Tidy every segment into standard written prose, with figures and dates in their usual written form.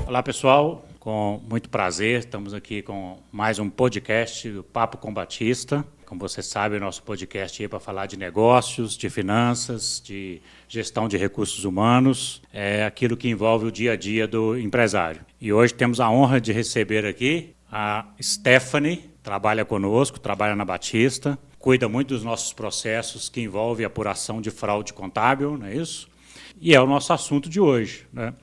Olá, pessoal. Com muito prazer, estamos aqui com mais um podcast do Papo com Batista. Como você sabe, o nosso podcast é para falar de negócios, de finanças, de gestão de recursos humanos, aquilo que envolve o dia a dia do empresário. E hoje temos a honra de receber aqui a Stephanie, trabalha conosco, trabalha na Batista, cuida muito dos nossos processos que envolvem apuração de fraude contábil, não é isso? E é o nosso assunto de hoje, né?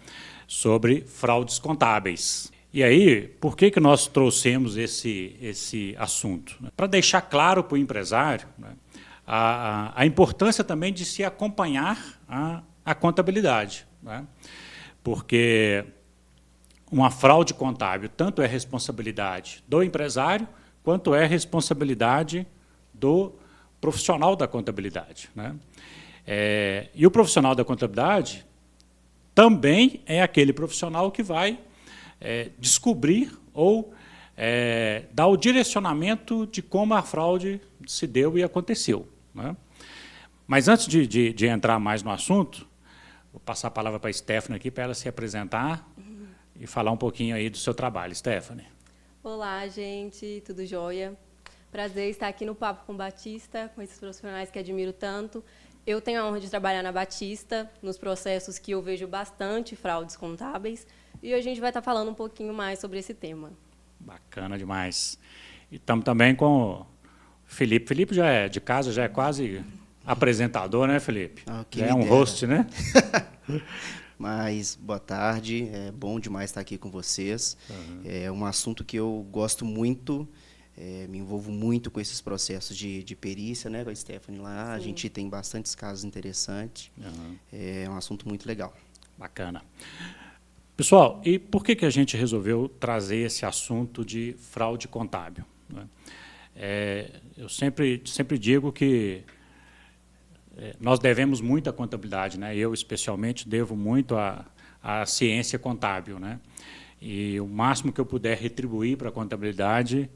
Sobre fraudes contábeis. E aí, por que nós trouxemos esse assunto? Para deixar claro para o empresário, né, a importância também de se acompanhar a contabilidade, né? Porque uma fraude contábil tanto é responsabilidade do empresário quanto é responsabilidade do profissional da contabilidade, né? E o profissional da contabilidade também é aquele profissional que vai descobrir ou dar o direcionamento de como a fraude se deu e aconteceu, né? Mas antes de entrar mais no assunto, vou passar a palavra para a Stephanie aqui para ela se apresentar e falar um pouquinho aí do seu trabalho. Stephanie. Olá, gente, tudo jóia? Prazer estar aqui no Papo com Batista, com esses profissionais que admiro tanto. Eu tenho a honra de trabalhar na Batista, nos processos que eu vejo bastante fraudes contábeis, e hoje a gente vai estar falando um pouquinho mais sobre esse tema. Bacana demais. E estamos também com o Felipe. Felipe já é de casa, já é quase apresentador, né, Felipe? Já é um host, né? Mas, boa tarde, é bom demais estar aqui com vocês. É um assunto que eu gosto muito. Me envolvo muito com esses processos de perícia, né, com a Stephanie lá. Sim. A gente tem bastantes casos interessantes. É um assunto muito legal. Bacana. Pessoal, e por que a gente resolveu trazer esse assunto de fraude contábil, né? Eu sempre digo que nós devemos muito à contabilidade, né? Eu, especialmente, devo muito à ciência contábil, né? E o máximo que eu puder retribuir para a contabilidade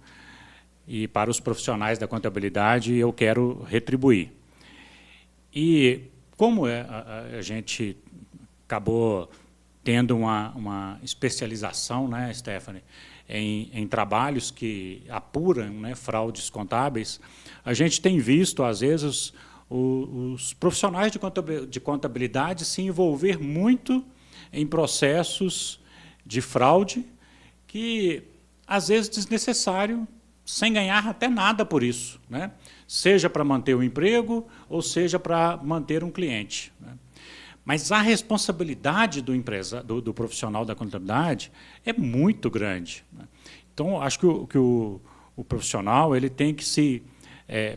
e para os profissionais da contabilidade, eu quero retribuir. E como a gente acabou tendo uma especialização, né, Stephanie, em trabalhos que apuram, né, fraudes contábeis, a gente tem visto, às vezes, os profissionais de contabilidade se envolver muito em processos de fraude que, às vezes, desnecessário, sem ganhar até nada por isso, né? Seja para manter o emprego ou seja para manter um cliente, né? Mas a responsabilidade do profissional da contabilidade é muito grande, né? Então, acho que o profissional ele tem que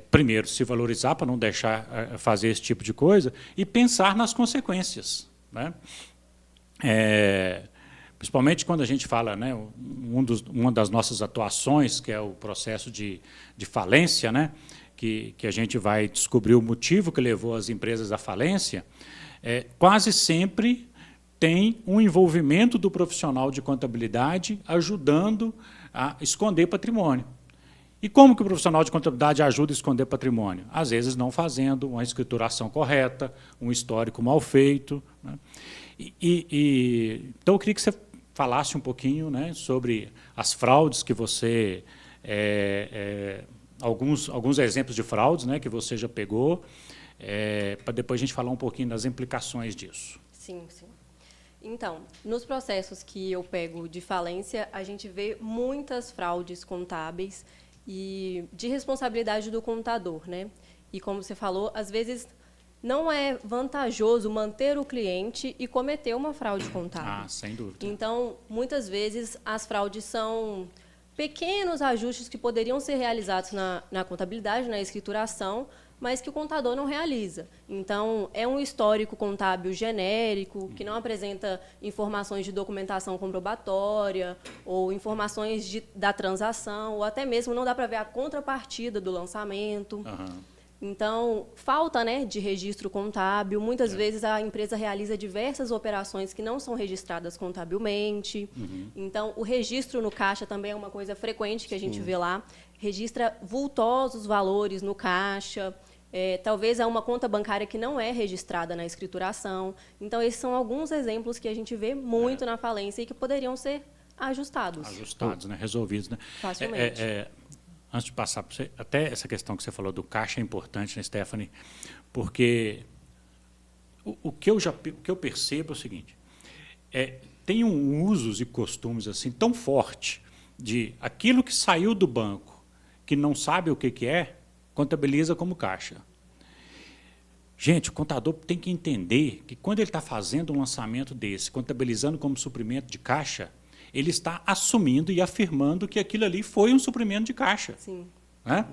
primeiro, se valorizar para não deixar fazer esse tipo de coisa e pensar nas consequências, né? Principalmente quando a gente fala, né, uma das nossas atuações, que é o processo de falência, né, que a gente vai descobrir o motivo que levou as empresas à falência, quase sempre tem um envolvimento do profissional de contabilidade ajudando a esconder patrimônio. E como que o profissional de contabilidade ajuda a esconder patrimônio? Às vezes não fazendo uma escrituração correta, um histórico mal feito, né? Então, eu queria que você falasse um pouquinho, né, sobre as fraudes que você... alguns exemplos de fraudes, né, que você já pegou, para depois a gente falar um pouquinho das implicações disso. Sim, sim. Então, nos processos que eu pego de falência, a gente vê muitas fraudes contábeis e de responsabilidade do contador, né? E como você falou, às vezes não é vantajoso manter o cliente e cometer uma fraude contábil. Sem dúvida. Então, muitas vezes, as fraudes são pequenos ajustes que poderiam ser realizados na contabilidade, na escrituração, mas que o contador não realiza. Então, é um histórico contábil genérico, que não apresenta informações de documentação comprobatória, ou informações da transação, ou até mesmo não dá para ver a contrapartida do lançamento. Então, falta, né, de registro contábil. Muitas vezes a empresa realiza diversas operações que não são registradas contabilmente. Então, o registro no caixa também é uma coisa frequente que a gente vê lá. Registra vultosos valores no caixa. Talvez há uma conta bancária que não é registrada na escrituração. Então, esses são alguns exemplos que a gente vê muito na falência e que poderiam ser ajustados. Ajustados, né? Resolvidos. Né? Facilmente. Antes de passar para você, até essa questão que você falou do caixa é importante, né, Stephanie? Porque o que eu percebo é o seguinte, tem usos e costumes assim tão forte de aquilo que saiu do banco, que não sabe o que é, contabiliza como caixa. Gente, o contador tem que entender que quando ele está fazendo um lançamento desse, contabilizando como suprimento de caixa, ele está assumindo e afirmando que aquilo ali foi um suprimento de caixa. Sim. Né?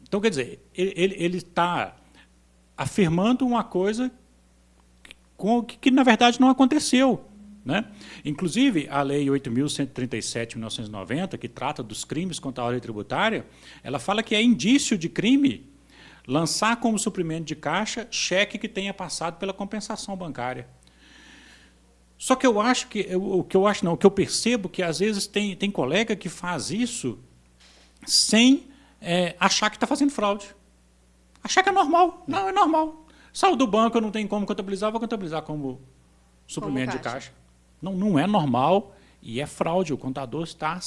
Então, quer dizer, ele está afirmando uma coisa que, na verdade, não aconteceu. Né? Inclusive, a Lei 8.137, de 1990, que trata dos crimes contra a ordem tributária, ela fala que é indício de crime lançar como suprimento de caixa cheque que tenha passado pela compensação bancária. Só que eu acho que, o que eu percebo que às vezes tem colega que faz isso sem achar que está fazendo fraude. Achar que é normal. Não, é normal. Saiu do banco, eu não tenho como contabilizar, vou contabilizar como suprimento de caixa. Não é normal e é fraude. O contador está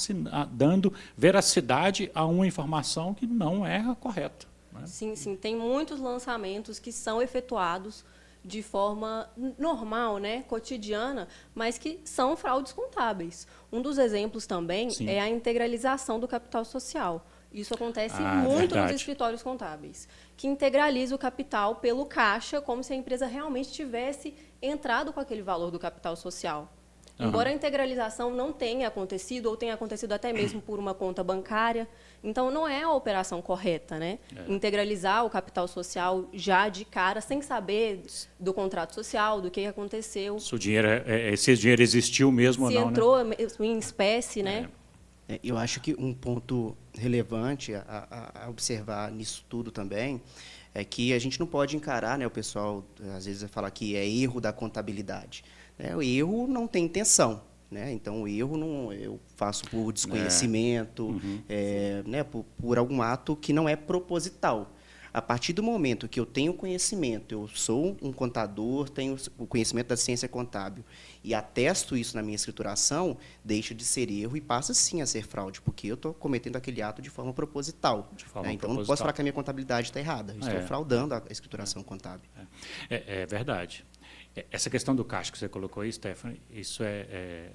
dando veracidade a uma informação que não é correta. Né? Sim, sim. Tem muitos lançamentos que são efetuados de forma normal, né, cotidiana, mas que são fraudes contábeis. Um dos exemplos também é a integralização do capital social. Isso acontece muito nos escritórios contábeis, que integraliza o capital pelo caixa, como se a empresa realmente tivesse entrado com aquele valor do capital social. Embora a integralização não tenha acontecido, ou tenha acontecido até mesmo por uma conta bancária, então não é a operação correta, né? Integralizar o capital social já de cara, sem saber do contrato social, do que aconteceu. Se esse dinheiro existiu mesmo ou não. Se entrou em espécie, né? Eu acho que um ponto relevante a observar nisso tudo também é que a gente não pode encarar, né, o pessoal às vezes vai falar que é erro da contabilidade. O erro não tem intenção, né? Então o erro eu faço por desconhecimento, né, por algum ato que não é proposital. A partir do momento que eu tenho conhecimento, eu sou um contador, tenho o conhecimento da ciência contábil e atesto isso na minha escrituração, deixa de ser erro e passa sim a ser fraude, porque eu estou cometendo aquele ato de forma proposital. Então, não posso falar que a minha contabilidade está errada. Eu estou fraudando a escrituração contábil. É verdade. Essa questão do caixa que você colocou aí, Stephanie, isso é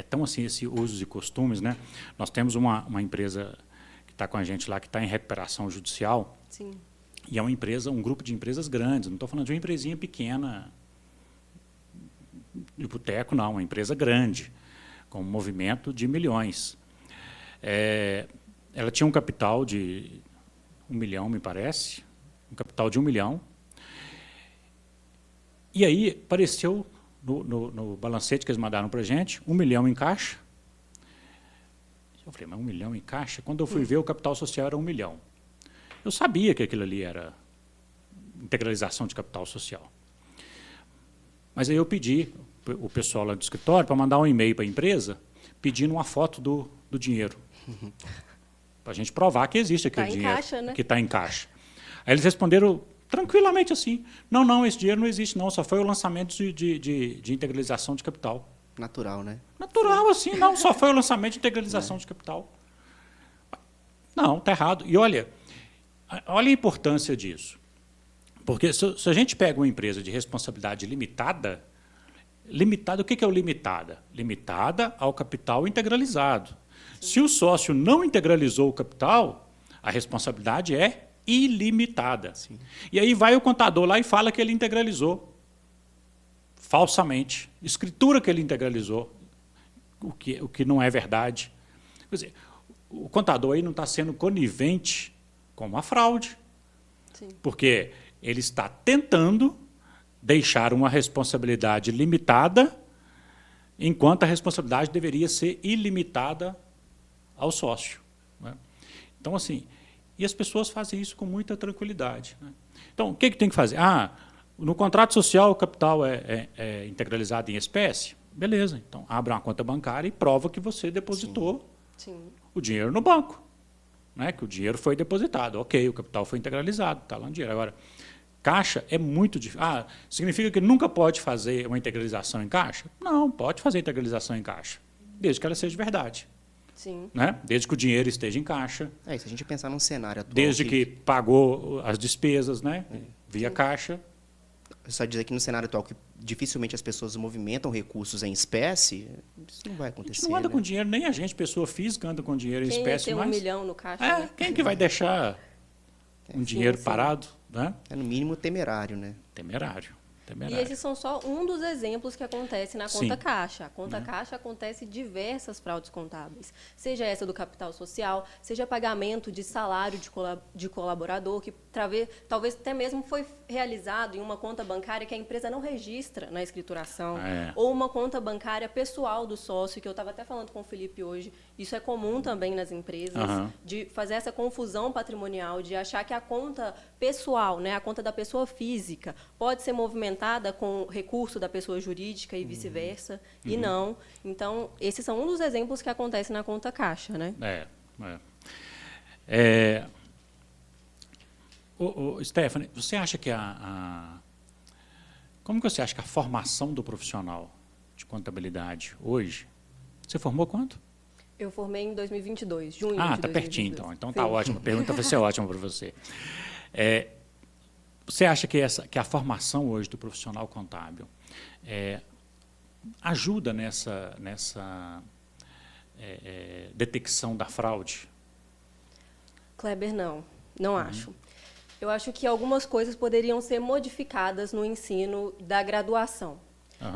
tão assim, esse usos e costumes, né? Nós temos uma empresa que está com a gente lá, que está em recuperação judicial. Sim. E é um grupo de empresas grandes. Não estou falando de uma empresinha pequena, de boteco, não. Uma empresa grande, com um movimento de milhões. Ela tinha um capital de 1 milhão, me parece. Um capital de 1 milhão. E aí apareceu no balancete que eles mandaram para a gente, 1 milhão em caixa. Eu falei, mas 1 milhão em caixa? Quando eu fui ver, o capital social era 1 milhão. Eu sabia que aquilo ali era integralização de capital social. Mas aí eu pedi o pessoal lá do escritório para mandar um e-mail para a empresa pedindo uma foto do dinheiro. Para a gente provar que existe aquele dinheiro caixa, né? Que está em caixa. Aí eles responderam tranquilamente assim, não, esse dinheiro não existe não, só foi o lançamento de integralização de capital. Natural, né? Natural, assim, não, só foi o lançamento de integralização de capital. Não, está errado. E olha a importância disso. Porque se a gente pega uma empresa de responsabilidade limitada, o que é o limitada? Limitada ao capital integralizado. Sim. Se o sócio não integralizou o capital, a responsabilidade é ilimitada. Sim. E aí vai o contador lá e fala que ele integralizou. Falsamente. Escritura que ele integralizou, o que não é verdade. Quer dizer, o contador aí não está sendo conivente com uma fraude, sim, porque ele está tentando deixar uma responsabilidade limitada, enquanto a responsabilidade deveria ser ilimitada ao sócio. Né? Então, assim, e as pessoas fazem isso com muita tranquilidade. Né? Então, o que tem que fazer? No contrato social o capital é integralizado em espécie? Beleza, então abra uma conta bancária e prova que você depositou, sim, o dinheiro no banco. né, que o dinheiro foi depositado, ok, o capital foi integralizado, está lá no dinheiro. Agora, caixa é muito difícil. Significa que nunca pode fazer uma integralização em caixa? Não, pode fazer integralização em caixa, desde que ela seja verdade. Sim. Né? Desde que o dinheiro esteja em caixa. Se a gente pensar num cenário atual... Desde que pagou as despesas, né, via caixa. Só dizer que no cenário atual que dificilmente as pessoas movimentam recursos em espécie, isso não vai acontecer. A gente não anda com dinheiro, nem a gente, pessoa física, anda com dinheiro em espécie. Quem tem mas... $1 milhão no caixa? Né? Quem que vai deixar um dinheiro parado? Né? É no mínimo temerário, né? Temerário. E esses são só um dos exemplos que acontece na conta Sim. caixa. A conta caixa acontece diversas fraudes contábeis. Seja essa do capital social, seja pagamento de salário de colaborador, que talvez até mesmo foi realizado em uma conta bancária que a empresa não registra na escrituração. Ou uma conta bancária pessoal do sócio, que eu estava até falando com o Felipe hoje. Isso é comum também nas empresas, de fazer essa confusão patrimonial, de achar que a conta pessoal, né, a conta da pessoa física, pode ser movimentada com recurso da pessoa jurídica e vice-versa, e não. Então, esses são um dos exemplos que acontece na conta caixa, né? Stephanie, você acha que como que você acha que a formação do profissional de contabilidade hoje, você formou quanto? Eu formei em 2022, junho de 2022. Está pertinho, então. Então está ótimo. A pergunta vai ser ótima para você. Você acha que a formação hoje do profissional contábil ajuda nessa detecção da fraude? Kleber, não acho. Eu acho que algumas coisas poderiam ser modificadas no ensino da graduação.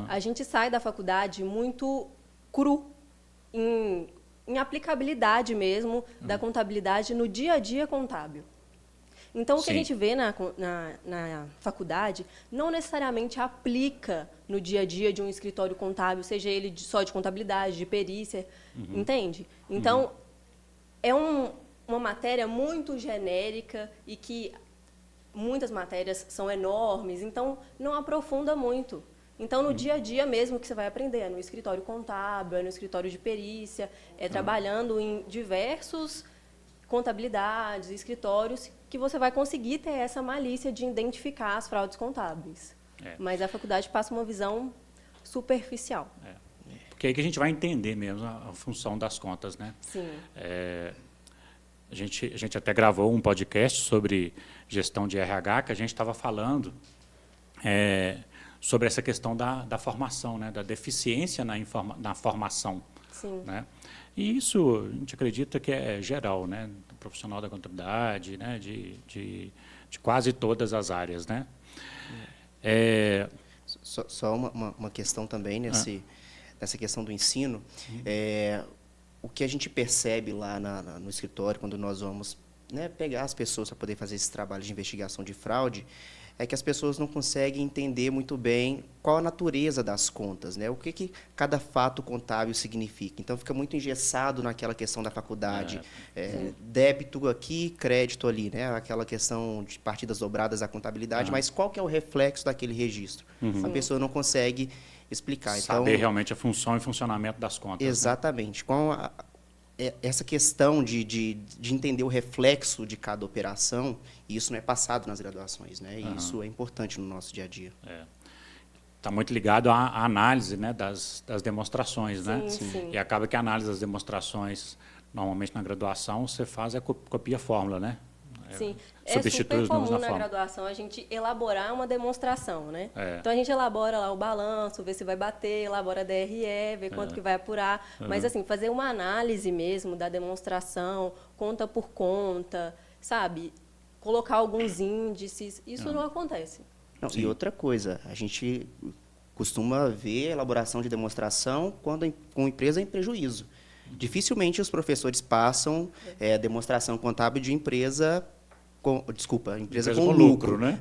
A gente sai da faculdade muito cru em aplicabilidade mesmo da contabilidade no dia a dia contábil. Então, o que a gente vê na faculdade não necessariamente aplica no dia a dia de um escritório contábil, seja ele só de contabilidade, de perícia, entende? Então, é uma matéria muito genérica e que muitas matérias são enormes, então não aprofunda muito. Então, no dia a dia mesmo que você vai aprender, é no escritório contábil, é no escritório de perícia, é trabalhando em diversos contabilidades, escritórios, que você vai conseguir ter essa malícia de identificar as fraudes contábeis. Mas a faculdade passa uma visão superficial. Porque aí que a gente vai entender mesmo a função das contas, né? Sim. A gente até gravou um podcast sobre gestão de RH, que a gente estava falando sobre essa questão da formação, né? Da deficiência na formação. Sim. Né? E isso a gente acredita que é geral, né? Do profissional da contabilidade, né? De quase todas as áreas, né? Só uma questão também nessa questão do ensino. O que a gente percebe lá no escritório, quando nós vamos, né, pegar as pessoas para poder fazer esse trabalho de investigação de fraude, é que as pessoas não conseguem entender muito bem qual a natureza das contas, né? O que cada fato contábil significa. Então, fica muito engessado naquela questão da faculdade. Débito aqui, crédito ali, né? Aquela questão de partidas dobradas da contabilidade, mas qual que é o reflexo daquele registro? A pessoa não consegue explicar. Saber realmente a função e funcionamento das contas. Exatamente. Né? Essa questão de entender o reflexo de cada operação, isso não é passado nas graduações, né? E isso é importante no nosso dia a dia. Está muito ligado à análise, né, das demonstrações, Sim, né? sim. E acaba que a análise das demonstrações, normalmente na graduação, você faz copia a fórmula, né? Sim, Substitui super os números comum na na fórmula. graduação a gente elaborar uma demonstração, né? Então a gente elabora lá o balanço, vê se vai bater, elabora a DRE, vê quanto que vai apurar. Mas assim, fazer uma análise mesmo da demonstração, conta por conta, sabe? Colocar alguns índices, isso não acontece. Não, e outra coisa, a gente costuma ver emabração de demonstração quando com empresa em prejuízo. Dificilmente os professores passam demonstração contábil de empresa empresa com lucro, né?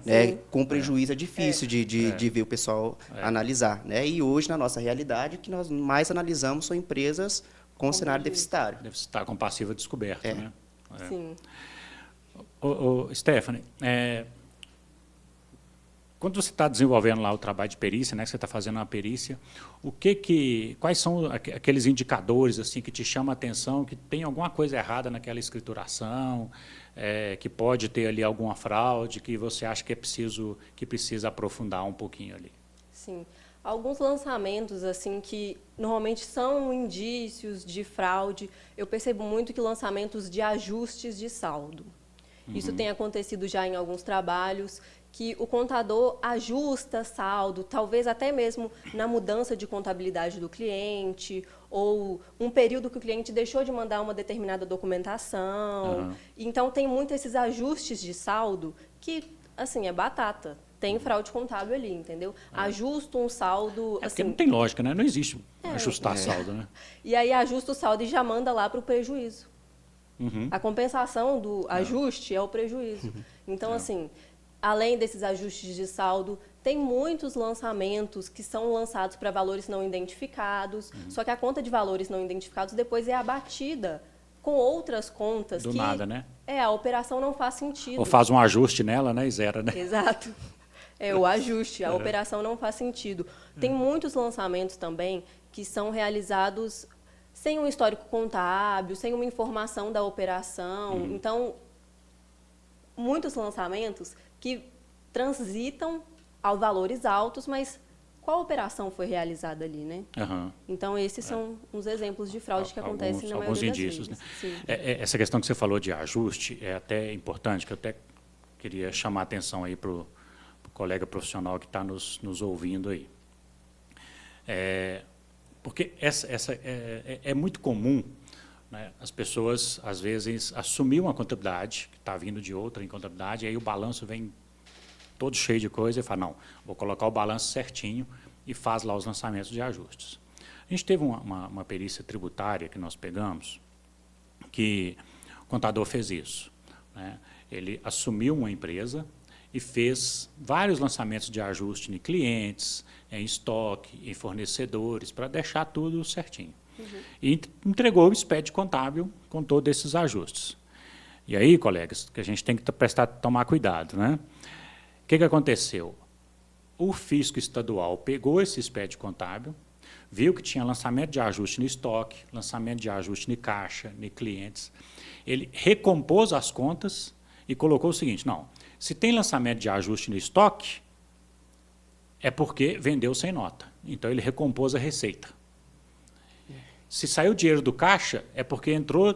Com prejuízo é difícil de ver o pessoal analisar, né? E hoje, na nossa realidade, o que nós mais analisamos são empresas com cenário deficitário. Deficitário, com passiva descoberta, né? Sim. Stephanie, Quando você está desenvolvendo lá o trabalho de perícia, né, que você está fazendo uma perícia, quais são aqueles indicadores assim que te chamam a atenção, que tem alguma coisa errada naquela escrituração, que pode ter ali alguma fraude, que você acha que precisa aprofundar um pouquinho ali? Sim. Alguns lançamentos assim que normalmente são indícios de fraude, eu percebo muito que lançamentos de ajustes de saldo. Isso tem acontecido já em alguns trabalhos, que o contador ajusta saldo, talvez até mesmo na mudança de contabilidade do cliente, ou um período que o cliente deixou de mandar uma determinada documentação. Então, tem muito esses ajustes de saldo que, assim, é batata. Tem fraude contábil ali, entendeu? Ajusta um saldo... Porque assim, não tem lógica, né? Não existe ajustar saldo, né? E aí ajusta o saldo e já manda lá para o prejuízo. A compensação do ajuste é o prejuízo. Então, assim, além desses ajustes de saldo, tem muitos lançamentos que são lançados para valores não identificados, só que a conta de valores não identificados depois é abatida com outras contas. Do nada, né? A operação não faz sentido. Ou faz um ajuste nela, né? E zera, né? Exato. É o ajuste, a operação não faz sentido. Tem muitos lançamentos também que são realizados sem um histórico contábil, sem uma informação da operação. Então, muitos lançamentos que transitam a valores altos, mas qual operação foi realizada ali, né? Então, esses são uns exemplos de fraude que acontecem na maioria das vezes. Né? Essa questão que você falou de ajuste é até importante, que eu até queria chamar a atenção aí para o colega profissional que está nos ouvindo aí. Porque é muito comum, né, as pessoas, às vezes, assumir uma contabilidade, que está vindo de outra em contabilidade, e aí o balanço vem todo cheio de coisa, e fala, não, vou colocar o balanço certinho, e faz lá os lançamentos de ajustes. A gente teve uma perícia tributária que nós pegamos, que o contador fez isso, né? Ele assumiu uma empresa e fez vários lançamentos de ajuste em clientes, em estoque, em fornecedores, para deixar tudo certinho. E entregou o SPED contábil com todos esses ajustes. E aí, colegas, que a gente tem que tomar cuidado, né? O que aconteceu? O fisco estadual pegou esse SPED contábil, viu que tinha lançamento de ajuste no estoque, lançamento de ajuste no caixa, em clientes. Ele recompôs as contas e colocou o seguinte, não, se tem lançamento de ajuste no estoque, é porque vendeu sem nota. Então, ele recompôs a receita. Se saiu dinheiro do caixa, é porque entrou...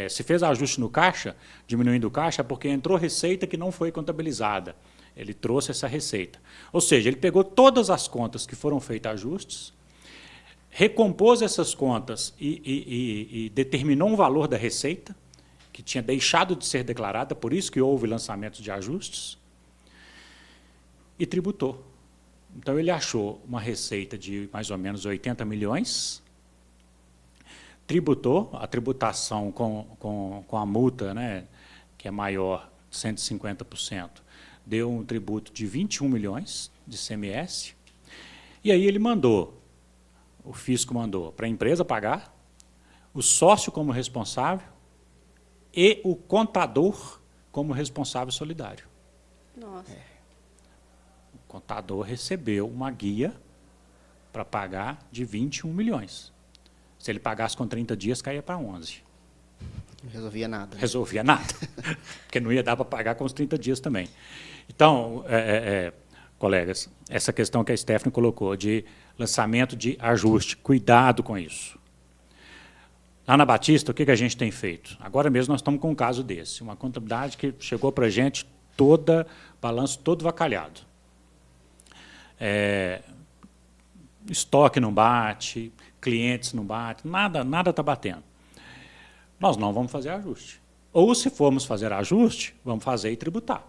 se fez ajuste no caixa, diminuindo o caixa, é porque entrou receita que não foi contabilizada. Ele trouxe essa receita. Ou seja, ele pegou todas as contas que foram feitas ajustes, recompôs essas contas e determinou um valor da receita, que tinha deixado de ser declarada, por isso que houve lançamento de ajustes, e tributou. Então, ele achou uma receita de mais ou menos 80 milhões, tributou, a tributação com a multa, né, que é maior, 150%, deu um tributo de 21 milhões de ICMS, e aí ele mandou, o fisco mandou para a empresa pagar, o sócio como responsável, e o contador como responsável solidário. Nossa. O contador recebeu uma guia para pagar de 21 milhões. Se ele pagasse com 30 dias, caía para 11. Não resolvia nada. Né? Resolvia nada, porque não ia dar para pagar com os 30 dias também. Então, colegas, essa questão que a Stephanie colocou de lançamento de ajuste, cuidado com isso. Lá na Batista, o que a gente tem feito? Agora mesmo nós estamos com um caso desse, uma contabilidade que chegou para a gente balanço todo vacalhado. Estoque não bate, clientes não batem, nada está batendo. Nós não vamos fazer ajuste. Ou, se formos fazer ajuste, vamos fazer e tributar.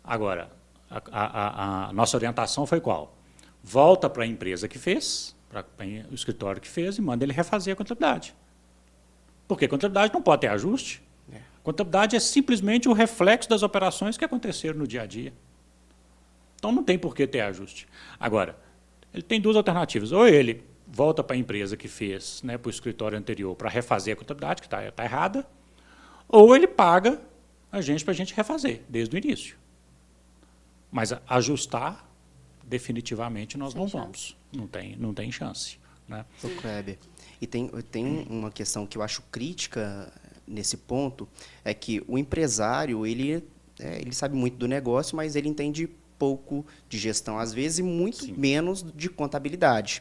Agora, a nossa orientação foi qual? Volta para a empresa que fez, para o escritório que fez, e manda ele refazer a contabilidade. Porque a contabilidade não pode ter ajuste. Contabilidade é simplesmente o reflexo das operações que aconteceram no dia a dia. Então, não tem por que ter ajuste. Agora, ele tem duas alternativas. Ou ele volta para a empresa que fez, né, para o escritório anterior, para refazer a contabilidade, que está errada, ou ele paga a gente para a gente refazer, desde o início. Mas ajustar, definitivamente, nós Sem não chance. vamos. Não tem chance. Né? Ô, Kleber, e tem uma questão que eu acho crítica nesse ponto, é que o empresário, ele sabe muito do negócio, mas ele entende pouco de gestão, às vezes, e muito Sim. menos de contabilidade.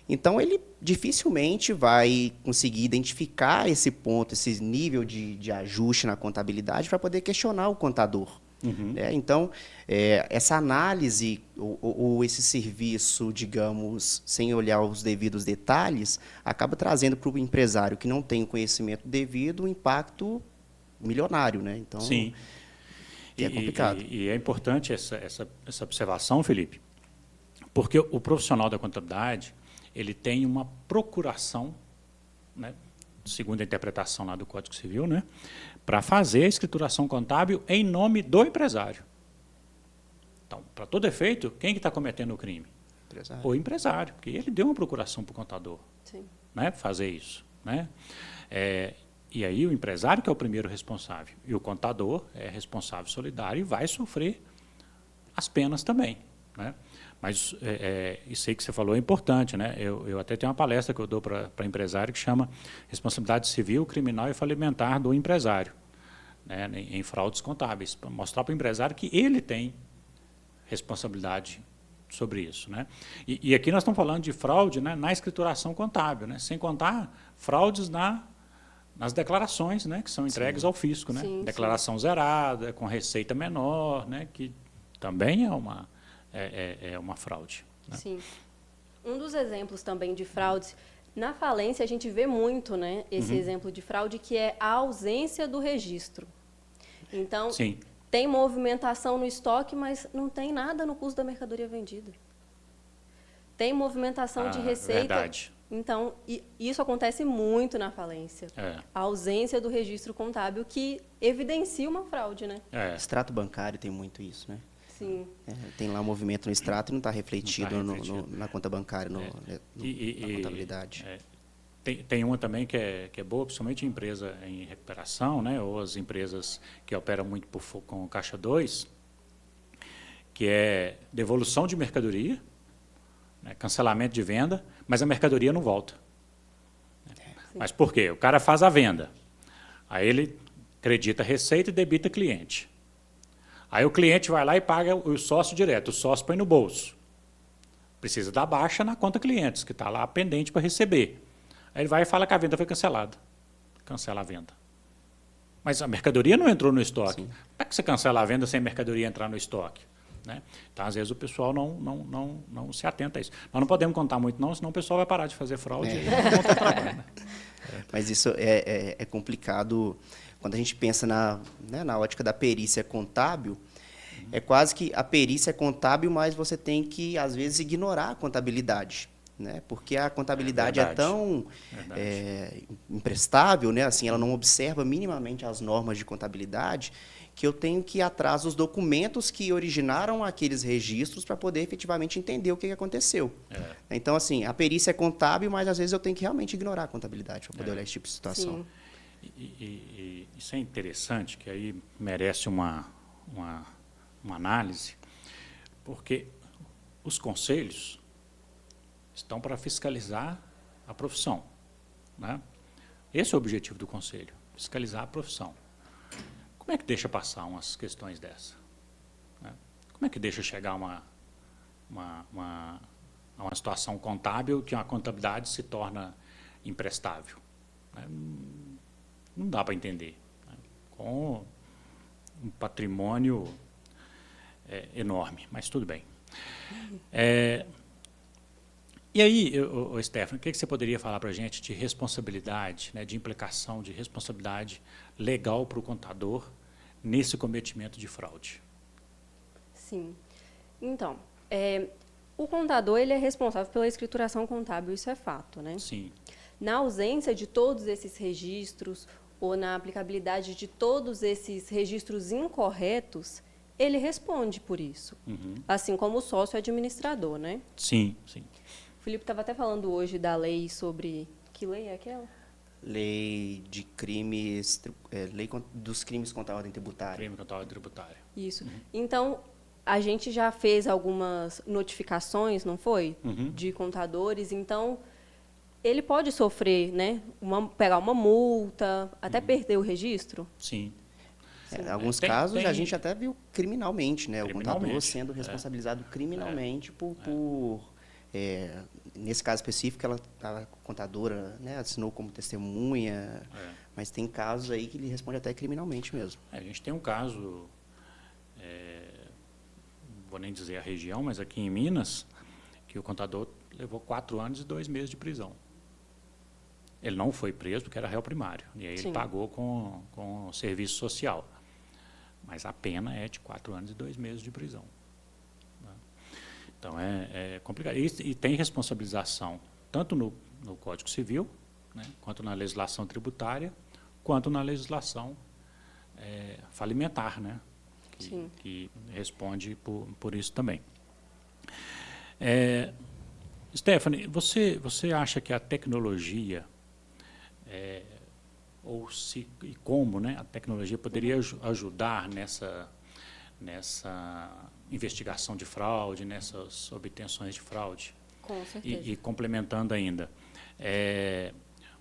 Então, ele dificilmente vai conseguir identificar esse ponto, esse nível de ajuste na contabilidade para poder questionar o contador. Né? Então, essa análise ou esse serviço, digamos, sem olhar os devidos detalhes, acaba trazendo para o empresário que não tem o conhecimento devido um impacto milionário. Né? Então, Sim. é complicado. E é importante essa observação, Felipe, porque o profissional da contabilidade ele tem uma procuração, né, segundo a interpretação lá do Código Civil, né, para fazer a escrituração contábil em nome do empresário. Então, para todo efeito, quem que está cometendo o crime? Empresário. O empresário, porque ele deu uma procuração para o contador, Sim. né, fazer isso. Né? E aí o empresário que é o primeiro responsável, e o contador é responsável solidário e vai sofrer as penas também. Né? Mas isso aí que você falou é importante. Né? Eu até tenho uma palestra que eu dou para empresário que chama Responsabilidade Civil, Criminal e Falimentar do Empresário, né, em fraudes contábeis, para mostrar para o empresário que ele tem responsabilidade sobre isso. Né? E aqui nós estamos falando de fraude, né, na escrituração contábil, né, sem contar fraudes nas declarações, né, que são entregues ao fisco. Né? Sim, Declaração zerada, com receita menor, né, que também é uma fraude. Né? Sim. Um dos exemplos também de fraudes, na falência a gente vê muito, né, esse exemplo de fraude, que é a ausência do registro. Então, Sim. tem movimentação no estoque, mas não tem nada no custo da mercadoria vendida. Tem movimentação de receita. Verdade. Então, isso acontece muito na falência. A ausência do registro contábil que evidencia uma fraude, né? Extrato bancário tem muito isso, né? Sim. Tem lá um movimento no extrato e não está refletido, Não tá refletido. na conta bancária, na contabilidade. Tem uma também que é boa, principalmente empresa em recuperação, né, ou as empresas que operam muito com Caixa 2, que é devolução de mercadoria, né, cancelamento de venda, mas a mercadoria não volta. Mas por quê? O cara faz a venda, aí ele acredita receita e debita cliente. Aí o cliente vai lá e paga o sócio direto, o sócio põe no bolso. Precisa dar baixa na conta clientes, que está lá pendente para receber. Aí ele vai e fala que a venda foi cancelada. Cancela a venda. Mas a mercadoria não entrou no estoque. Sim. Como é que você cancela a venda sem a mercadoria entrar no estoque? Né? Então, às vezes, o pessoal não se atenta a isso. Nós não podemos contar muito, não, senão o pessoal vai parar de fazer fraude e não vão ter trabalho. Né? Mas isso é complicado quando a gente pensa na ótica da perícia contábil. É quase que a perícia é contábil, mas você tem que, às vezes, ignorar a contabilidade. Né? Porque a contabilidade é tão imprestável, né? Assim, ela não observa minimamente as normas de contabilidade, que eu tenho que ir atrás dos documentos que originaram aqueles registros para poder efetivamente entender o que aconteceu. Então, assim, a perícia é contábil, mas às vezes eu tenho que realmente ignorar a contabilidade para poder olhar esse tipo de situação. E isso é interessante, que aí merece uma análise, porque os conselhos estão para fiscalizar a profissão. Né? Esse é o objetivo do conselho, fiscalizar a profissão. Como é que deixa passar umas questões dessa? Né? Como é que deixa chegar a uma situação contábil que uma contabilidade se torna imprestável? Né? Não dá para entender. Né? Com um patrimônio enorme, mas tudo bem. E aí, Stefano, o que você poderia falar para a gente de responsabilidade, né, de implicação de responsabilidade legal para o contador nesse cometimento de fraude? Sim. Então, o contador ele é responsável pela escrituração contábil, isso é fato, né? Sim. Na ausência de todos esses registros ou na aplicabilidade de todos esses registros incorretos, ele responde por isso, assim como o sócio administrador, né? Sim, sim. O Felipe estava até falando hoje da lei sobre... Que lei é aquela? Lei de crimes... lei dos crimes contra a ordem tributária. Crime contra a ordem tributária. Isso. Então, a gente já fez algumas notificações, não foi? Uhum. De contadores, então ele pode sofrer, né? Pegar uma multa, até perder o registro. Sim. Em alguns Tem- casos, tem- a gente até viu criminalmente, né? O contador Criminalmente, sendo é. responsabilizado criminalmente nesse caso específico, a contadora, né, assinou como testemunha, mas tem casos aí que ele responde até criminalmente mesmo. A gente tem um caso, não vou nem dizer a região, mas aqui em Minas, que o contador levou 4 anos e 2 meses de prisão. Ele não foi preso porque era réu primário, e aí ele Sim. pagou com o serviço social. Mas a pena é de 4 anos e 2 meses de prisão. Né? Então, é complicado. E tem responsabilização, tanto no Código Civil, né, quanto na legislação tributária, quanto na legislação falimentar, né, Sim. que responde por isso também. Stephanie, você acha que a tecnologia, e como, né, a tecnologia poderia ajudar nessa investigação de fraude, nessas obtenções de fraude? Com certeza. E complementando ainda,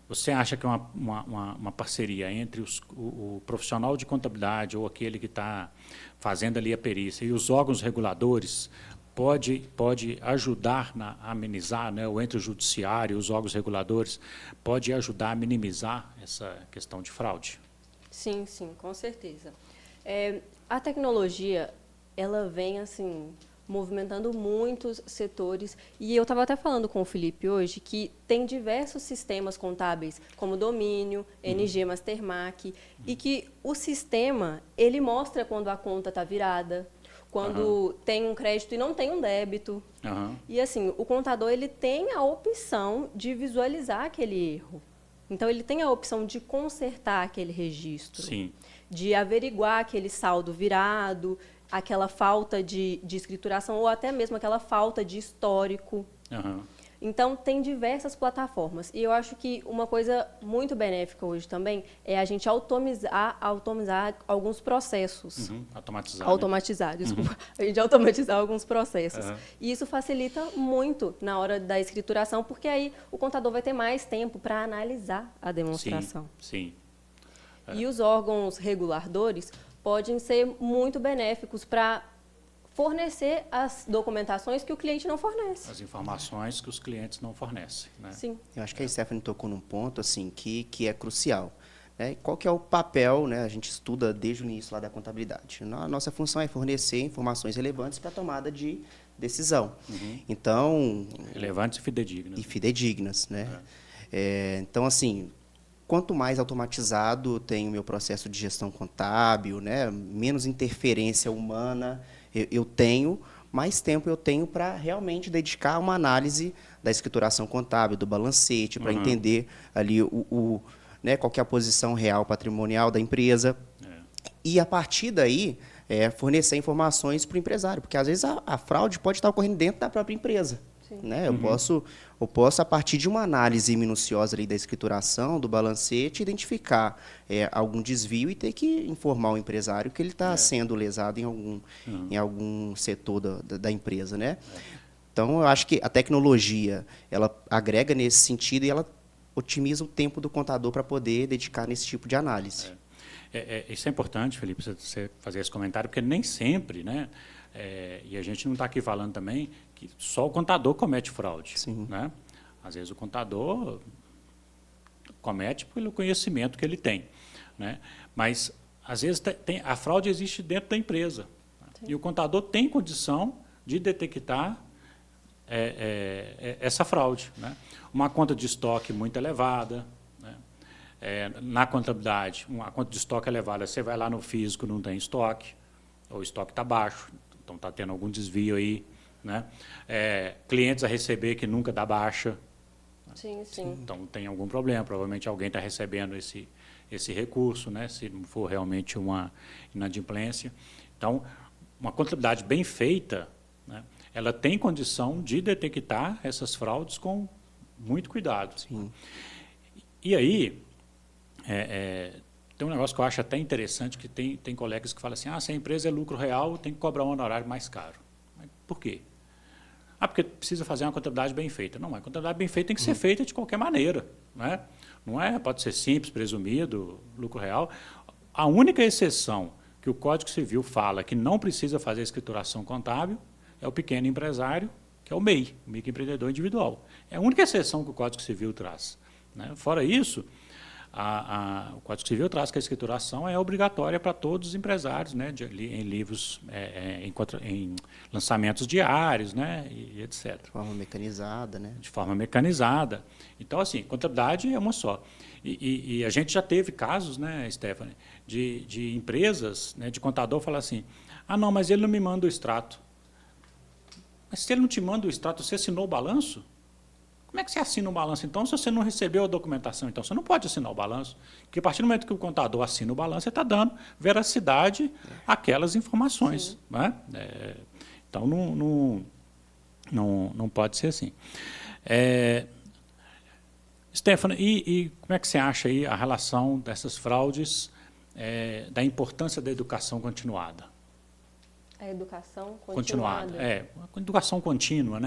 você acha que uma parceria entre o profissional de contabilidade ou aquele que está fazendo ali a perícia e os órgãos reguladores pode ajudar a amenizar, né, ou entre o judiciário e os órgãos reguladores, pode ajudar a minimizar essa questão de fraude? Sim, sim, com certeza. A tecnologia, ela vem assim movimentando muitos setores, e eu estava até falando com o Felipe hoje que tem diversos sistemas contábeis, como Domínio, NG Mastermark, e que o sistema, ele mostra quando a conta está virada, quando tem um crédito e não tem um débito. Aham. E assim, o contador, ele tem a opção de visualizar aquele erro. Então, ele tem a opção de consertar aquele registro, Sim. de averiguar aquele saldo virado, aquela falta de escrituração ou até mesmo aquela falta de histórico. Aham. Então, tem diversas plataformas. E eu acho que uma coisa muito benéfica hoje também é a gente automatizar alguns processos. Uhum. Automatizar. Né? Automatizar, desculpa. A gente automatizar alguns processos. Uhum. E isso facilita muito na hora da escrituração, porque aí o contador vai ter mais tempo para analisar a demonstração. Sim. E os órgãos reguladores podem ser muito benéficos para fornecer as documentações que o cliente não fornece. As informações que os clientes não fornecem. Né? Sim. Eu acho que a Stephanie tocou num ponto assim que é crucial. Né? Qual que é o papel, né? A gente estuda desde o início lá da contabilidade. A nossa função é fornecer informações relevantes para a tomada de decisão. Então, Relevantes e fidedignas. e fidedignas, né? Então, assim, quanto mais automatizado tem o meu processo de gestão contábil, né? Menos interferência humana eu tenho, mais tempo eu tenho para realmente dedicar uma análise da escrituração contábil, do balancete, para entender ali né, qual que é a posição real patrimonial da empresa. E, a partir daí, fornecer informações para o empresário, porque, às vezes, a fraude pode estar ocorrendo dentro da própria empresa. Né? Eu posso, a partir de uma análise minuciosa ali da escrituração, do balancete, identificar algum desvio e ter que informar o empresário que ele está sendo lesado em algum setor da empresa. Né? Então, eu acho que a tecnologia ela agrega nesse sentido e ela otimiza o tempo do contador para poder dedicar nesse tipo de análise. Isso é importante, Felipe, você fazer esse comentário, porque nem sempre, né? E a gente não está aqui falando também que só o contador comete fraude. Sim. Né? Às vezes o contador comete pelo conhecimento que ele tem. Né? Mas, às vezes, a fraude existe dentro da empresa. Sim. E o contador tem condição de detectar essa fraude. Né? Uma conta de estoque muito elevada. Né? Na contabilidade, uma conta de estoque elevada, você vai lá no físico, não tem estoque, ou o estoque está baixo, então está tendo algum desvio aí. Né? Clientes a receber que nunca dá baixa. Sim, sim. Então tem algum problema, provavelmente alguém está recebendo esse recurso, né? Se não for realmente uma inadimplência. Então, uma contabilidade bem feita, né? Ela tem condição de detectar essas fraudes com muito cuidado. Sim. E aí, tem um negócio que eu acho até interessante, que tem colegas que falam assim, se a empresa é lucro real, tem que cobrar um honorário mais caro. Mas por quê? Porque precisa fazer uma contabilidade bem feita. Não, a contabilidade bem feita tem que ser feita de qualquer maneira. Não é? Pode ser simples, presumido, lucro real. A única exceção que o Código Civil fala que não precisa fazer escrituração contábil é o pequeno empresário, que é o MEI, o microempreendedor individual. É a única exceção que o Código Civil traz. Fora isso, o Código Civil traz que a escrituração é obrigatória para todos os empresários, em livros, em lançamentos diários, e etc. De forma mecanizada, né? De forma mecanizada. Então, assim, contabilidade é uma só. E a gente já teve casos, Stephanie, de empresas, de contador falar assim, não, mas ele não me manda o extrato. Mas se ele não te manda o extrato, você assinou o balanço? Como é que você assina o balanço, então, se você não recebeu a documentação? Então, você não pode assinar o balanço, porque a partir do momento que o contador assina o balanço, ele está dando veracidade àquelas informações. Então, não pode ser assim. Stephanie, e como é que você acha aí a relação dessas fraudes, da importância da educação continuada? A educação continuada. Educação contínua,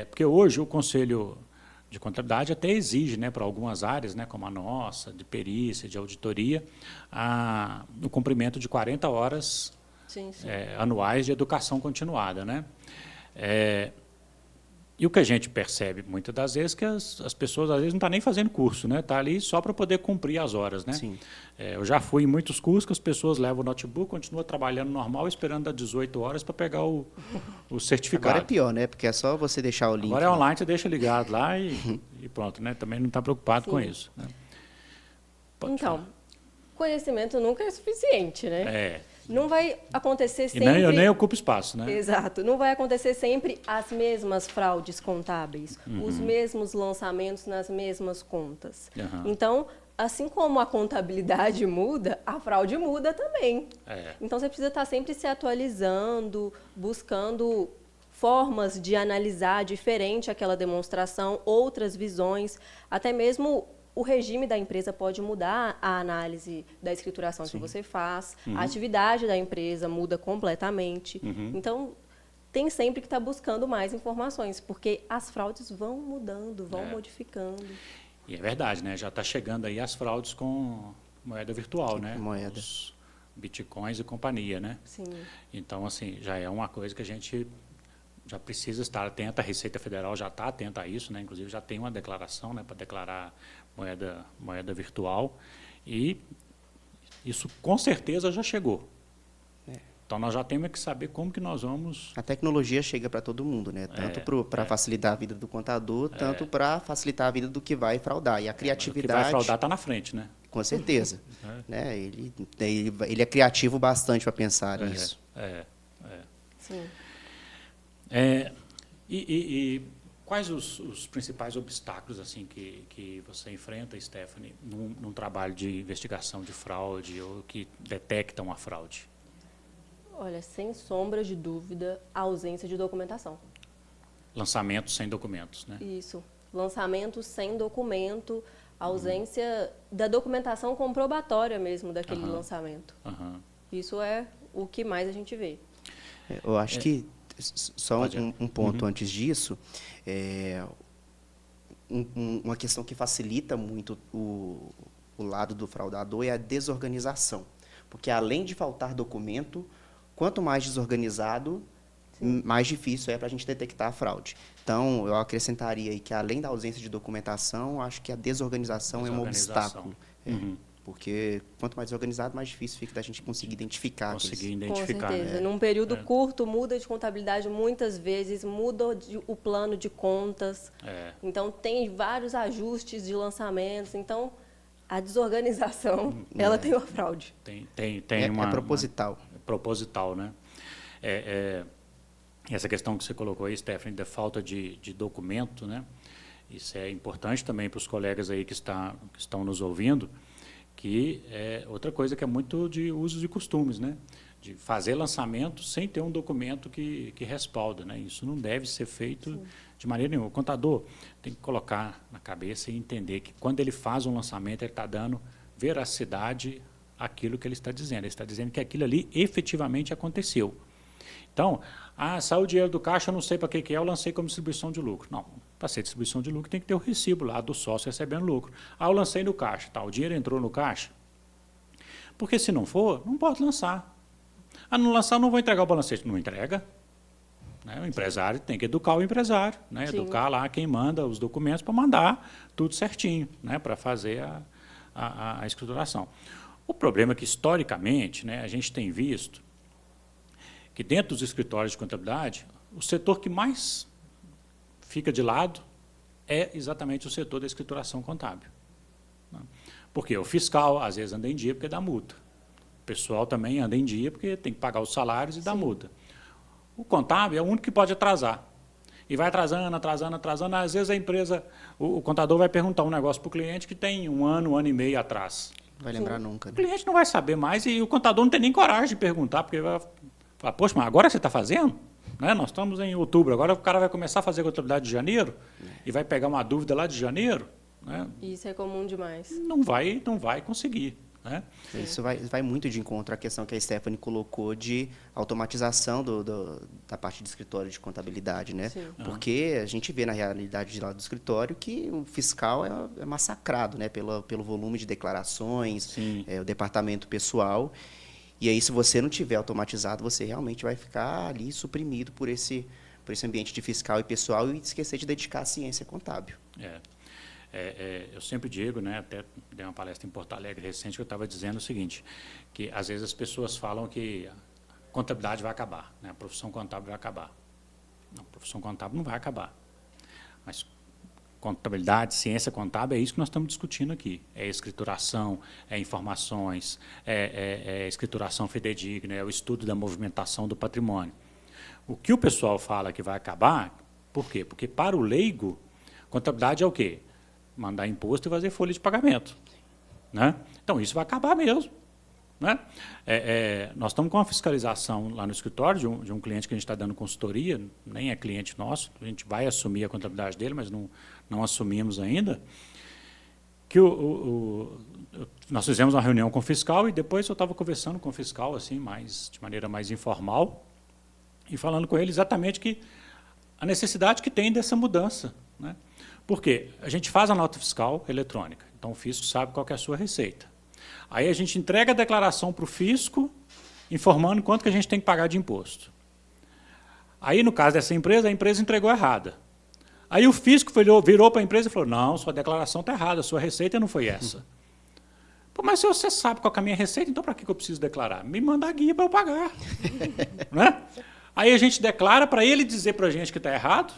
porque hoje o Conselho de Contabilidade até exige, para algumas áreas, como a nossa, de perícia, de auditoria, o cumprimento de 40 horas anuais de educação continuada. E o que a gente percebe muitas das vezes é que as pessoas às vezes não estão nem fazendo curso, está ali só para poder cumprir as horas. Sim. Eu já fui em muitos cursos que as pessoas levam o notebook, continuam trabalhando normal, esperando das 18 horas para pegar o certificado. Agora é pior, porque é só você deixar o link. Agora é online, você deixa ligado lá e pronto, também não está preocupado com isso. Então, falar. Conhecimento nunca é suficiente, Não vai acontecer sempre... Eu nem ocupo espaço, Exato. Não vai acontecer sempre as mesmas fraudes contábeis, os mesmos lançamentos nas mesmas contas. Então, assim como a contabilidade muda, a fraude muda também. Então, você precisa estar sempre se atualizando, buscando formas de analisar diferente aquela demonstração, outras visões, até mesmo... O regime da empresa pode mudar a análise da escrituração que você faz, a atividade da empresa muda completamente. Então, tem sempre que estar buscando mais informações, porque as fraudes vão mudando, vão modificando. E é verdade, já está chegando aí as fraudes com moeda virtual, Moeda. Os bitcoins e companhia, Sim. Então, assim, já é uma coisa que a gente já precisa estar atenta, a Receita Federal já está atenta a isso, inclusive já tem uma declaração para declarar moeda virtual, e isso com certeza já chegou. Então nós já temos que saber como que nós vamos... A tecnologia chega para todo mundo, tanto para facilitar a vida do contador, tanto para facilitar a vida do que vai fraudar. E a criatividade... O que vai fraudar está na frente, Com certeza. Ele é criativo bastante para pensar nisso. Sim. E quais os principais obstáculos assim que você enfrenta, Stephanie, num trabalho de investigação de fraude ou que detecta uma fraude? Olha, sem sombra de dúvida, a ausência de documentação. Lançamentos sem documentos, Isso. Lançamentos sem documento, ausência da documentação comprobatória mesmo daquele lançamento. Isso é o que mais a gente vê. Eu acho que só um ponto antes disso, uma questão que facilita muito o lado do fraudador é a desorganização. Porque, além de faltar documento, quanto mais desorganizado, mais difícil é para a gente detectar a fraude. Então, eu acrescentaria aí que, além da ausência de documentação, acho que a desorganização é um obstáculo. Porque quanto mais desorganizado, mais difícil fica da gente conseguir identificar. Com certeza. Num período curto, muda de contabilidade muitas vezes, muda o plano de contas. Então, tem vários ajustes de lançamentos. Então, a desorganização, ela tem uma fraude. Tem uma... É proposital. Proposital, essa questão que você colocou aí, Stephanie, da falta de documento, Isso é importante também para os colegas aí que estão nos ouvindo, que é outra coisa que é muito de usos e costumes, de fazer lançamento sem ter um documento que respalda. Isso não deve ser feito de maneira nenhuma. O contador tem que colocar na cabeça e entender que quando ele faz um lançamento, ele está dando veracidade àquilo que ele está dizendo. Ele está dizendo que aquilo ali efetivamente aconteceu. Então, saiu o dinheiro do caixa, eu não sei para que é, eu lancei como distribuição de lucro. Não, para ser distribuição de lucro tem que ter o recibo lá do sócio recebendo lucro. Eu lancei no caixa, tá, o dinheiro entrou no caixa, porque se não for, não pode lançar. Não lançar, não vou entregar o balancete. Não entrega. Né? O empresário tem que educar o empresário, né? Educar lá quem manda os documentos para mandar tudo certinho, né? Para fazer a escrituração. O problema é que, historicamente, né, a gente tem visto que dentro dos escritórios de contabilidade, o setor que mais fica de lado é exatamente o setor da escrituração contábil. Né? Porque o fiscal, às vezes, anda em dia porque dá multa. O pessoal também anda em dia porque tem que pagar os salários e dá multa. O contábil é o único que pode atrasar. E vai atrasando, atrasando, atrasando. Às vezes a empresa, o contador vai perguntar um negócio para o cliente que tem um ano e meio atrás. Não vai lembrar nunca. Né? O cliente não vai saber mais e o contador não tem nem coragem de perguntar, porque vai falar, poxa, mas agora você está fazendo? Né? Nós estamos em outubro, agora o cara vai começar a fazer contabilidade de janeiro e vai pegar uma dúvida lá de janeiro. Né? Isso é comum demais. Não vai conseguir. Né? Isso vai muito de encontro à questão que a Stephanie colocou de automatização da parte de escritório de contabilidade, né? Porque a gente vê na realidade de lá do escritório que o fiscal é massacrado, né? Pelo volume de declarações, o departamento pessoal. E aí, se você não tiver automatizado, você realmente vai ficar ali suprimido por esse ambiente de fiscal e pessoal e esquecer de dedicar à ciência contábil. Eu sempre digo, né, até dei uma palestra em Porto Alegre recente que eu estava dizendo o seguinte, que às vezes as pessoas falam que a contabilidade vai acabar, né, a profissão contábil vai acabar. Não, a profissão contábil não vai acabar. Mas contabilidade, ciência contábil, é isso que nós estamos discutindo aqui. É escrituração, é informações, é escrituração fidedigna, é o estudo da movimentação do patrimônio. O que o pessoal fala que vai acabar, por quê? Porque para o leigo, contabilidade é o quê? Mandar imposto e fazer folha de pagamento. Né? Então, isso vai acabar mesmo. Né? Nós estamos com uma fiscalização lá no escritório de um cliente que a gente está dando consultoria, nem é cliente nosso, a gente vai assumir a contabilidade dele, mas não assumimos ainda, que nós fizemos uma reunião com o fiscal e depois eu estava conversando com o fiscal assim, de maneira mais informal e falando com ele exatamente que a necessidade que tem dessa mudança. Né? Porque a gente faz a nota fiscal eletrônica, então o fisco sabe qual que é a sua receita. Aí a gente entrega a declaração para o fisco, informando quanto que a gente tem que pagar de imposto. Aí, no caso dessa empresa, a empresa entregou errada. Aí o fisco virou para a empresa e falou, não, sua declaração está errada, sua receita não foi essa. Pô, mas se você sabe qual que é a minha receita, então para que eu preciso declarar? Me manda a guia para eu pagar. Né? Aí a gente declara para ele dizer para a gente que está errado,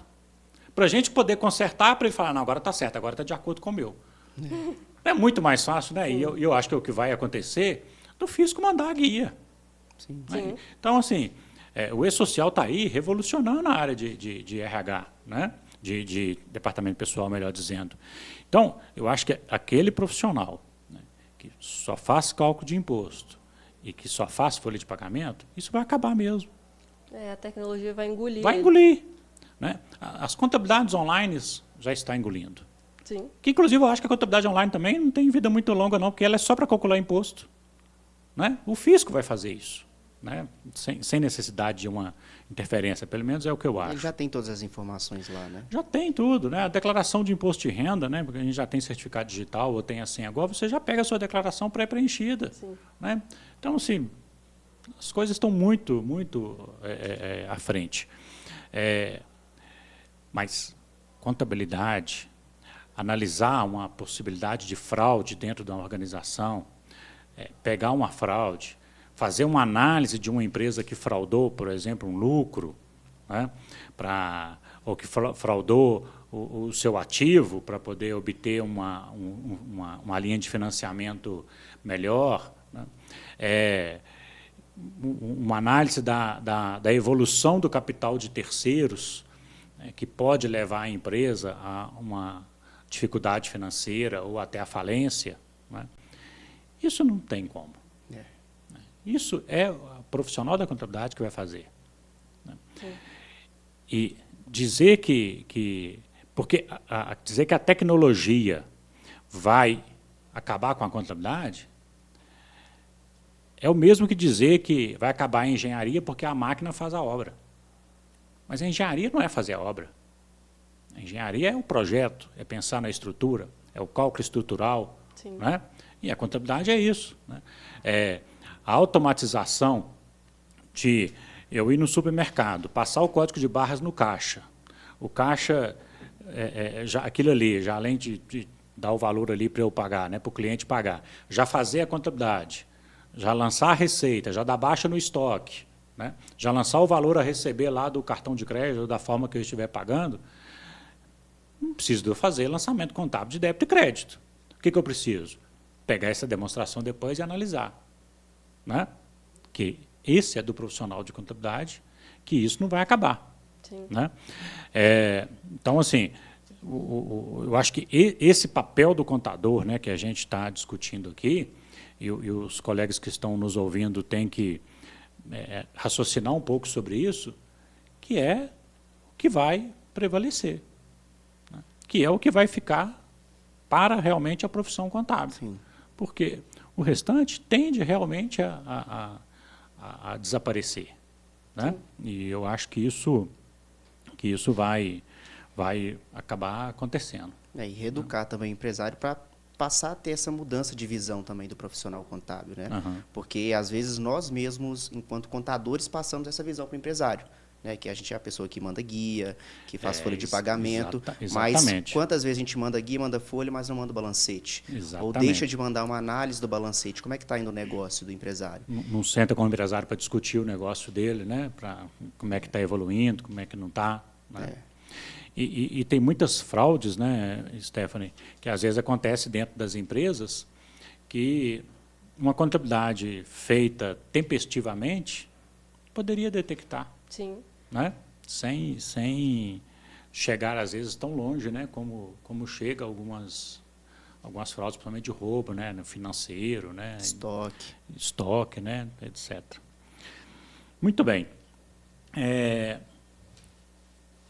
para a gente poder consertar, para ele falar, não, agora está certo, agora está de acordo com o meu. É muito mais fácil, né? E eu acho que é o que vai acontecer do fisco mandar a guia. Sim. Né? Sim. Então, assim, o E-Social está aí revolucionando a área de RH, né? de departamento pessoal, melhor dizendo. Então, eu acho que aquele profissional, né, que só faz cálculo de imposto e que só faz folha de pagamento, isso vai acabar mesmo. A tecnologia vai engolir. Vai engolir. Né? As contabilidades online já está engolindo. Sim. Que, inclusive, eu acho que a contabilidade online também não tem vida muito longa, não, porque ela é só para calcular imposto. Né? O fisco vai fazer isso, né? Sem necessidade de uma interferência, pelo menos é o que eu acho. Ele já tem todas as informações lá, né? Já tem tudo, né? A declaração de imposto de renda, né? Porque a gente já tem certificado digital ou tem a senha agora, você já pega a sua declaração pré-preenchida. Né? Então, assim, as coisas estão muito, muito à frente. Mas contabilidade, analisar uma possibilidade de fraude dentro da organização, pegar uma fraude, fazer uma análise de uma empresa que fraudou, por exemplo, um lucro, né, ou que fraudou o seu ativo para poder obter uma linha de financiamento melhor, né, uma análise da evolução do capital de terceiros, que pode levar a empresa a uma dificuldade financeira ou até a falência. Né? Isso não tem como. Isso é o profissional da contabilidade que vai fazer. Né? E dizer porque dizer que a tecnologia vai acabar com a contabilidade é o mesmo que dizer que vai acabar a engenharia porque a máquina faz a obra. Mas a engenharia não é fazer a obra. A engenharia é o projeto, é pensar na estrutura, é o cálculo estrutural. Né? E a contabilidade é isso. Né? É a automatização de eu ir no supermercado, passar o código de barras no caixa. O caixa, já, aquilo ali, já além de dar o valor ali para eu pagar, né, para o cliente pagar, já fazer a contabilidade, já lançar a receita, já dar baixa no estoque, né, já lançar o valor a receber lá do cartão de crédito, da forma que eu estiver pagando, não preciso de eu fazer lançamento contábil de débito e crédito. O que eu preciso? Pegar essa demonstração depois e analisar. Né? Que esse é do profissional de contabilidade, que isso não vai acabar. Sim. Né? Então, assim, eu acho que esse papel do contador, né, que a gente está discutindo aqui, e os colegas que estão nos ouvindo têm que raciocinar um pouco sobre isso, que é o que vai prevalecer, né? Que é o que vai ficar para realmente a profissão contábil. Sim. Porque o restante tende realmente a desaparecer. Né? E eu acho que isso vai acabar acontecendo. E reeducar também o empresário para passar a ter essa mudança de visão também do profissional contábil. Né? Porque, às vezes, nós mesmos, enquanto contadores, passamos essa visão para o empresário. Né, que a gente é a pessoa que manda guia, que faz folha de pagamento, mas quantas vezes a gente manda guia, manda folha, mas não manda o balancete? Ou deixa de mandar uma análise do balancete. Como é que está indo o negócio do empresário? Não senta com o empresário para discutir o negócio dele, né, como é que está evoluindo, como é que não está. Né? E tem muitas fraudes, né, Stephanie, que às vezes acontece dentro das empresas, que uma contabilidade feita tempestivamente poderia detectar. Sim. Né? Sem chegar, às vezes, tão longe, né? como chega algumas fraudes, principalmente de roubo, né? No financeiro, né? Estoque, né? Etc. Muito bem.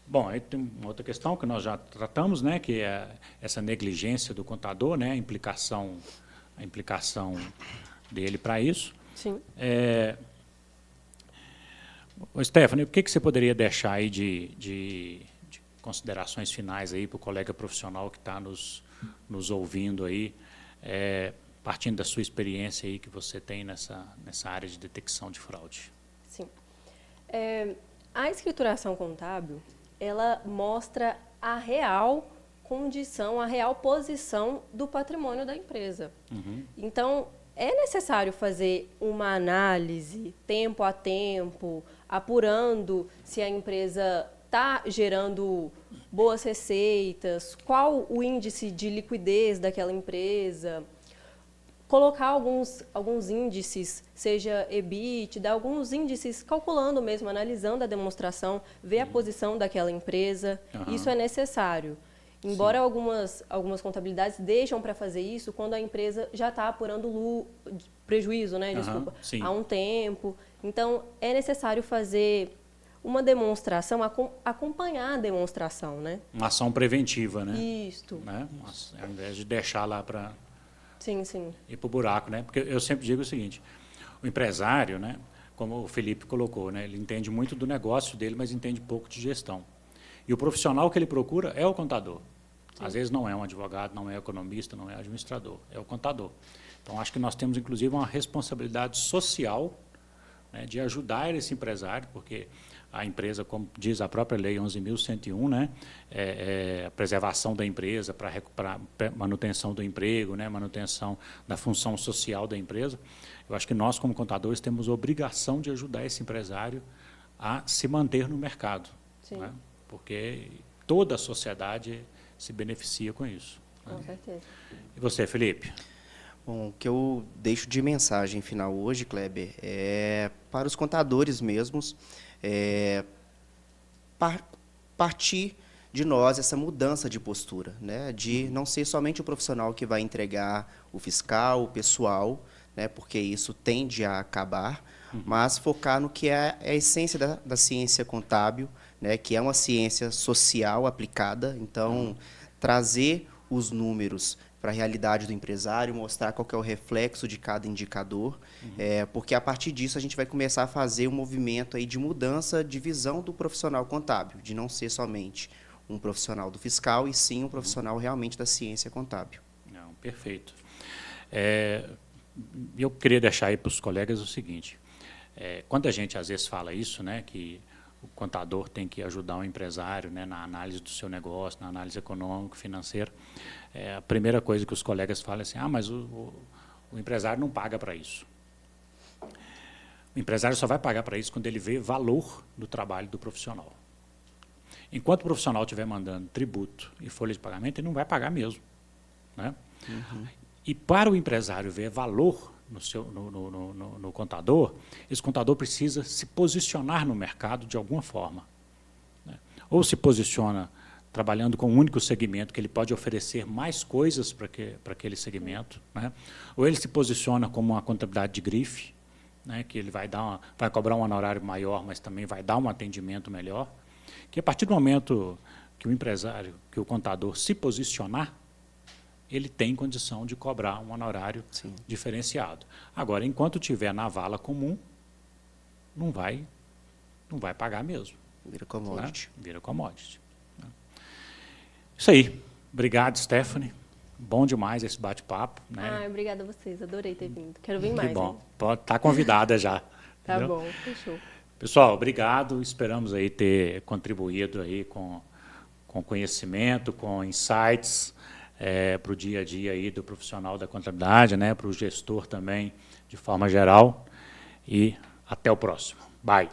Bom, aí tem uma outra questão que nós já tratamos, né? Que é essa negligência do contador, né? A implicação dele para isso. Sim. Stephanie, o que você poderia deixar aí de considerações finais aí para o colega profissional que está nos ouvindo aí, partindo da sua experiência aí que você tem nessa área de detecção de fraude? Sim. A escrituração contábil, ela mostra a real condição, a real posição do patrimônio da empresa. Então, é necessário fazer uma análise tempo a tempo, apurando se a empresa está gerando boas receitas, qual o índice de liquidez daquela empresa, colocar alguns índices, seja EBITDA, alguns índices calculando mesmo, analisando a demonstração, ver a posição daquela empresa. Isso é necessário. Embora algumas contabilidades deixam para fazer isso quando a empresa já está apurando prejuízo, né? Desculpa, há um tempo. Então, é necessário fazer uma demonstração, acompanhar a demonstração, né? Uma ação preventiva, né? Isso. Né? Ao invés de deixar lá para ir para o buraco, né? Porque eu sempre digo o seguinte, o empresário, né? Como o Felipe colocou, né? Ele entende muito do negócio dele, mas entende pouco de gestão. E o profissional que ele procura é o contador. Às vezes não é um advogado, não é economista, não é administrador, é o contador. Então, acho que nós temos, inclusive, uma responsabilidade social, né, de ajudar esse empresário, porque a empresa, como diz a própria lei 11.101, né, a preservação da empresa para manutenção do emprego, né, manutenção da função social da empresa. Eu acho que nós, como contadores, temos a obrigação de ajudar esse empresário a se manter no mercado. Né, porque toda a sociedade se beneficia com isso. Com certeza. E você, Felipe? Bom, o que eu deixo de mensagem final hoje, Kleber, é para os contadores mesmos, partir de nós essa mudança de postura, né? De não ser somente o profissional que vai entregar o fiscal, o pessoal, né? Porque isso tende a acabar, mas focar no que é a essência da ciência contábil, né? Que é uma ciência social aplicada. Então, trazer os números para a realidade do empresário, mostrar qual que é o reflexo de cada indicador, porque a partir disso a gente vai começar a fazer um movimento aí de mudança de visão do profissional contábil, de não ser somente um profissional do fiscal, e sim um profissional realmente da ciência contábil. Não, perfeito. Eu queria deixar aí para os colegas o seguinte, quando a gente às vezes fala isso, né, que o contador tem que ajudar o empresário, né, na análise do seu negócio, na análise econômica, financeira, a primeira coisa que os colegas falam é assim, mas o empresário não paga para isso. O empresário só vai pagar para isso quando ele vê valor do trabalho do profissional. Enquanto o profissional estiver mandando tributo e folha de pagamento, ele não vai pagar mesmo, né? E para o empresário ver valor no contador, esse contador precisa se posicionar no mercado de alguma forma, né? Ou se posiciona trabalhando com um único segmento, que ele pode oferecer mais coisas para aquele segmento, né? Ou ele se posiciona como uma contabilidade de grife, né? Que ele vai cobrar um honorário maior, mas também vai dar um atendimento melhor. Que a partir do momento que o empresário, que o contador se posicionar, ele tem condição de cobrar um honorário diferenciado. Agora, enquanto estiver na vala comum, não vai pagar mesmo. Vira commodity. Né? Vira commodity. Isso aí. Obrigado, Stephanie. Bom demais esse bate-papo. Né? Obrigada a vocês. Adorei ter vindo. Quero vir mais. Que bom. Hein? Pode estar convidada já. Tá bom. Fechou. Pessoal, obrigado. Esperamos aí ter contribuído aí com conhecimento, com insights para o dia a dia aí do profissional da contabilidade, né, para o gestor também, de forma geral. E até o próximo. Bye.